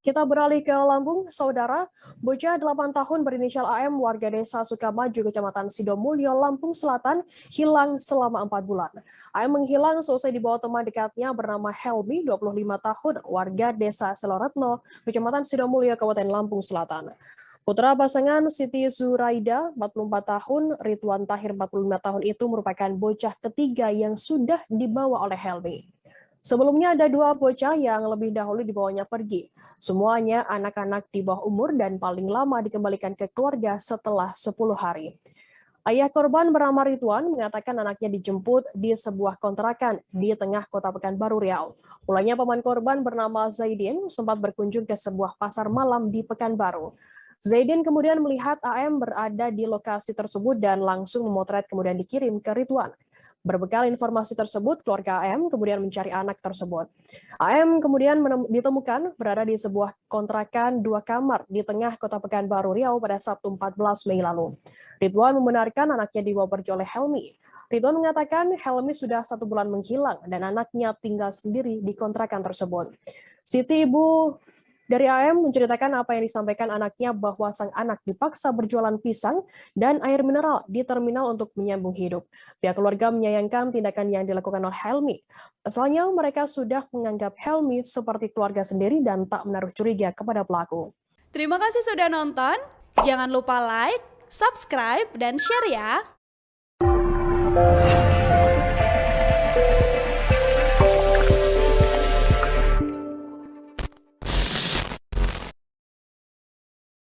Kita beralih ke Lampung, saudara. Bocah 8 tahun berinisial AM warga desa Sukamaju, Kecamatan Sidomulyo, Lampung Selatan, hilang selama 4 bulan. AM menghilang selesai dibawa teman dekatnya bernama Helmi, 25 tahun, warga desa Seloretno, Kecamatan Sidomulyo, Kabupaten Lampung Selatan. Putra pasangan Siti Zuraida, 44 tahun, Ridwan Tahir, 45 tahun itu merupakan bocah ketiga yang sudah dibawa oleh Helmi. Sebelumnya ada dua bocah yang lebih dahulu dibawanya pergi. Semuanya anak-anak di bawah umur dan paling lama dikembalikan ke keluarga setelah 10 hari. Ayah korban bernama Ridwan mengatakan anaknya dijemput di sebuah kontrakan di tengah kota Pekanbaru Riau. Mulanya paman korban bernama Zaidin sempat berkunjung ke sebuah pasar malam di Pekanbaru. Zaidin kemudian melihat AM berada di lokasi tersebut dan langsung memotret kemudian dikirim ke Ridwan. Berbekal informasi tersebut, keluarga AM kemudian mencari anak tersebut. AM kemudian ditemukan berada di sebuah kontrakan 2 kamar di tengah kota Pekanbaru Riau pada Sabtu 14 Mei lalu. Ridwan membenarkan anaknya dibawa pergi oleh Helmi. Ridwan mengatakan Helmi sudah 1 bulan menghilang dan anaknya tinggal sendiri di kontrakan tersebut. Siti, ibu dari AM menceritakan apa yang disampaikan anaknya bahwa sang anak dipaksa berjualan pisang dan air mineral di terminal untuk menyambung hidup. Pihak keluarga menyayangkan tindakan yang dilakukan oleh Helmi. Pasalnya mereka sudah menganggap Helmi seperti keluarga sendiri dan tak menaruh curiga kepada pelaku. Terima kasih sudah nonton. Jangan lupa like, subscribe, dan share ya.